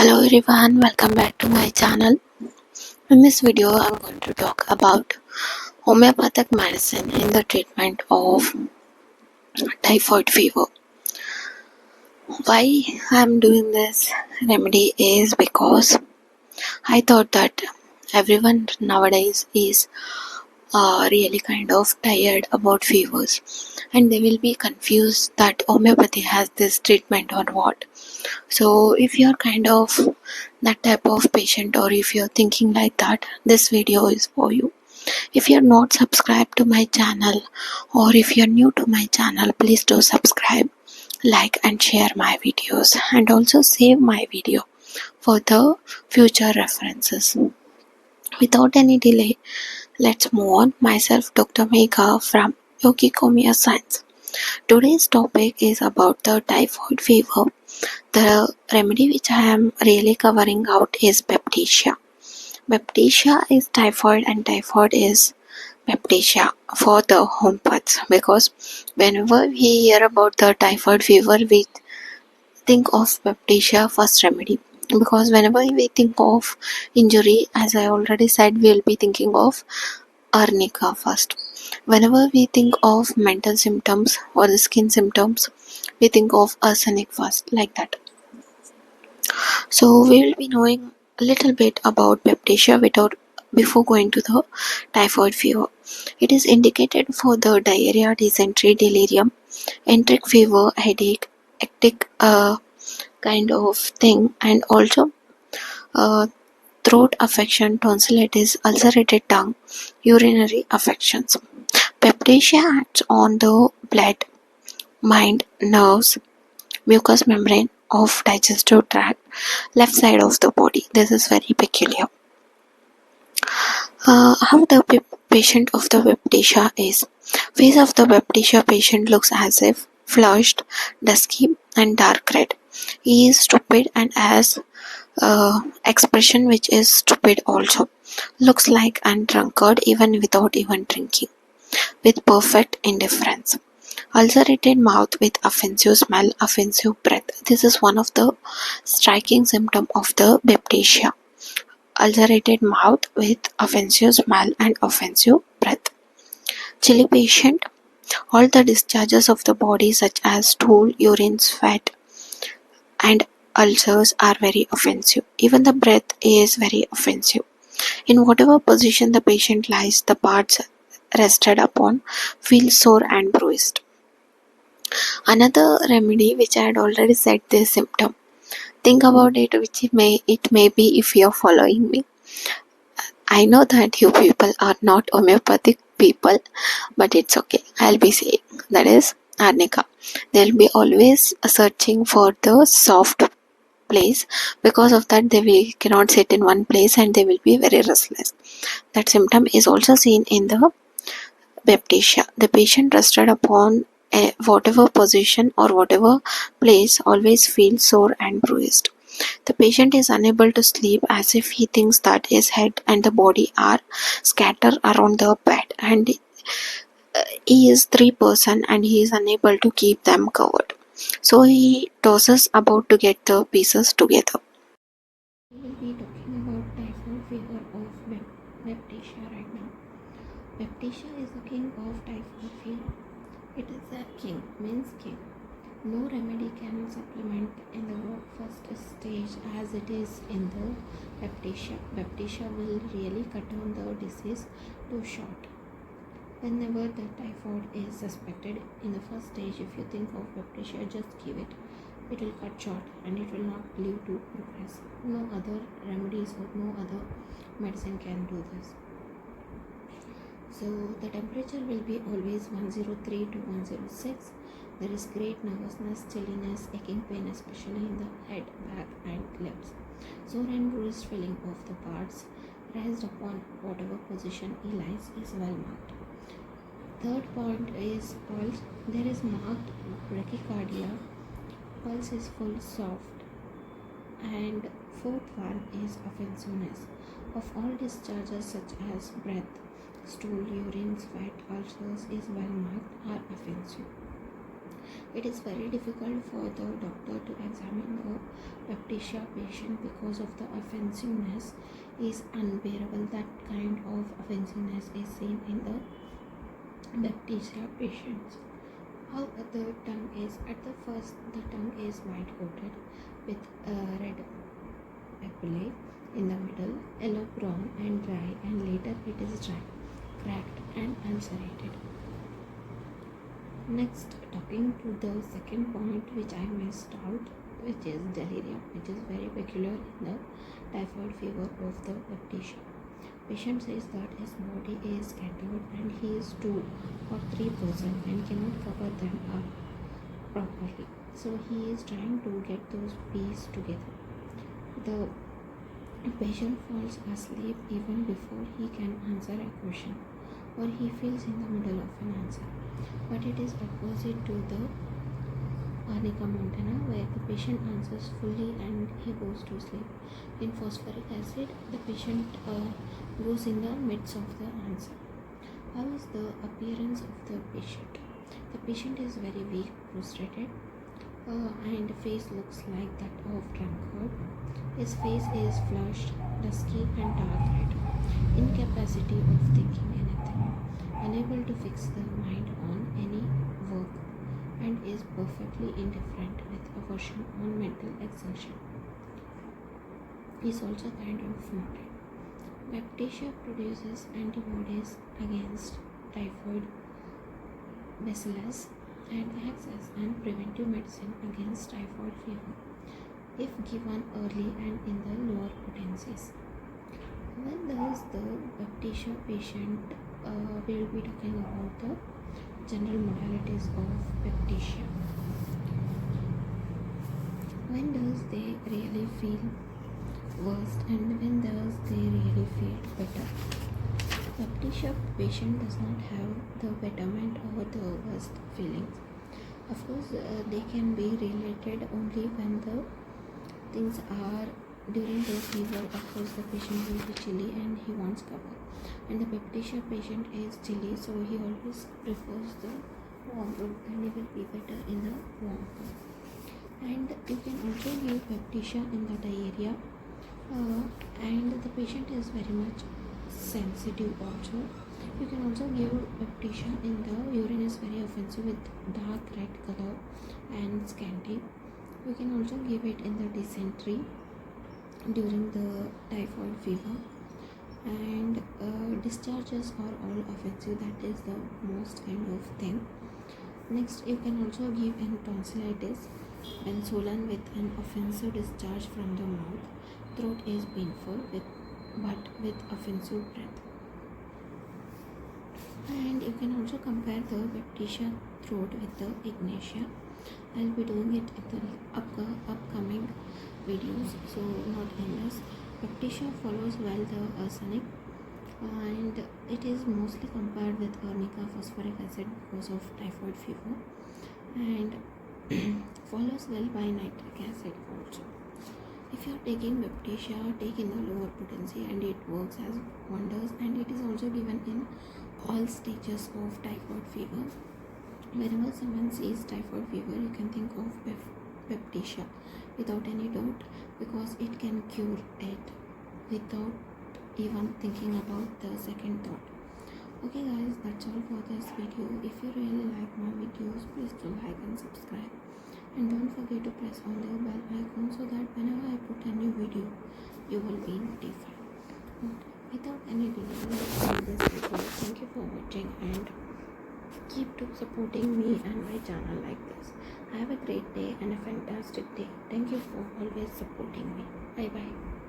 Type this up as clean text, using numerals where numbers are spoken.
Hello everyone, welcome back to my channel. In this video, I'm going to talk about homeopathic medicine in the treatment of typhoid fever. Why I'm doing this remedy is because I thought that everyone nowadays is really kind of tired about fevers, and they will be confused that homeopathy has this treatment or what. So if you're kind of that type of patient, or if you're thinking like that, this video is for you. If you're not subscribed to my channel, or if you're new to my channel, please do subscribe, like and share my videos, and also save my video for the future references. Without any delay, let's move on. Myself, Dr. Megha from Yogicomia Science. Today's topic is about the typhoid fever. The remedy which I am really covering out is baptisia. Baptisia is typhoid and typhoid is baptisia for the homeopaths, because whenever we hear about the typhoid fever, we think of baptisia first remedy, because whenever we think of injury, as I already said, we will be thinking of arnica first. Whenever we think of mental symptoms or the skin symptoms, we think of arsenic first, like that. So we will be knowing a little bit about baptisia before going to the typhoid fever. It is indicated for the diarrhea, dysentery, delirium, enteric fever, headache, hectic kind of thing, and also uh, throat affection, tonsillitis, ulcerated tongue, urinary affections. Baptisia acts on the blood, mind, nerves, mucous membrane of digestive tract, left side of the body. This is very peculiar. How the patient of the baptisia is. Face of the baptisia patient looks as if flushed, dusky and dark red. He is stupid and has expression which is stupid also. Looks like a drunkard even without even drinking, with perfect indifference. Ulcerated mouth with offensive smell, offensive breath. This is one of the striking symptoms of the baptisia. Ulcerated mouth with offensive smell and offensive breath. Chilly patient. All the discharges of the body such as stool, urine, sweat and ulcers are very offensive. Even the breath is very offensive. In whatever position the patient lies, the parts rested upon feel sore and bruised. Another remedy which I had already said this symptom. Think about it, which it may be if you are following me. I know that you people are not homeopathic people, but it's okay. I'll be saying that is arnica. They'll be always searching for the soft place. Because of that, they cannot sit in one place and they will be very restless. That symptom is also seen in the baptisia. The patient rested upon whatever position or whatever place always feels sore and bruised. The patient is unable to sleep, as if he thinks that his head and the body are scattered around the bed, and he is 3 person and he is unable to keep them covered. So he tosses about to get the pieces together. We will be talking about typhoid fever of baptisia right now. Baptisia is the king of typhoid fever. It is a king, means king. No remedy can supplement in the first stage as it is in the baptisia. Baptisia will really cut down the disease too short. Whenever the typhoid is suspected in the first stage, if you think of baptisia, just give it. It will cut short and it will not lead to progress. No other remedies or no other medicine can do this. So the temperature will be always 103 to 106. There is great nervousness, chilliness, aching pain, especially in the head, back and limbs. Sore and bruised feeling of the parts raised upon whatever position he lies is well marked. Third point is pulse. There is marked bradycardia. Pulse is full soft. And fourth one is offensiveness of all discharges such as breath, stool, urine, sweat, ulcers is well marked are offensive. It is very difficult for the doctor to examine the Baptisia patient because of the offensiveness is unbearable. That kind of offensiveness is seen in the Baptisia patients. How the tongue is, at the first the tongue is white coated with red papillae in the middle, yellow brown and dry, and later it is dry, cracked and ulcerated. Next, talking to the second point which I missed out, which is delirium, which is very peculiar in the typhoid fever of the Baptisia. Patient says that his body is scattered and he is 2 or 3 persons and cannot cover them up properly. So he is trying to get those pieces together. The patient falls asleep even before he can answer a question, or he feels in the middle of an answer. But it is opposite to the arnica montana, where the patient answers fully and he goes to sleep. In phosphoric acid, the patient goes in the midst of the answer. How is the appearance of the patient? The patient is very weak, prostrated, and face looks like that of drunkard. His face is flushed, dusky and dark red. Incapacity of thinking anything. Unable to fix the mind on any work, and is perfectly indifferent with aversion on mental exertion. Is also kind of noted. Baptisia produces antibodies against typhoid bacillus and acts as an preventive medicine against typhoid fever if given early and in the lower potencies. When does the Baptisia patient, we will be talking about the general modalities of Baptisia. When does they really feel worst and when does they really feel better? Baptisia patient does not have the betterment or the worst feelings. Of course, they can be related only when the things are during the fever. Of course, the patient will be chilly and he wants cover, and the Baptisia patient is chilly, so he always prefers the warm room and he will be better in the warm room. And you can also give Baptisia in the diarrhea, and the patient is very much sensitive also. You can also give Baptisia in the urine is very offensive with dark red color and scanty. You can also give it in the dysentery during the typhoid fever, and discharges are all offensive. That is the most kind of thing. Next, you can also give in tonsillitis when swollen with an offensive discharge from the mouth. Throat is painful but with offensive breath. And you can also compare the Baptisia throat with the Ignatia. I'll be doing it in the upcoming videos, so not in this. Baptisia follows well the arsenic, and it is mostly compared with arnica phosphoric acid because of typhoid fever, and follows well by nitric acid also. If you are taking Baptisia, take in the lower potency and it works as wonders, and it is also given in all stages of typhoid fever. Whenever someone sees typhoid fever, you can think of Baptisia without any doubt, because it can cure it without even thinking about the second thought. Okay guys, that's all for this video. If you really like my videos, please do like and subscribe, and don't forget to press on the bell icon so that whenever I put a new video, you will be notified. Without any delay, let's end this video. Thank you for watching and keep supporting me and my channel like this. Have a great day and a fantastic day. Thank you for always supporting me. Bye bye.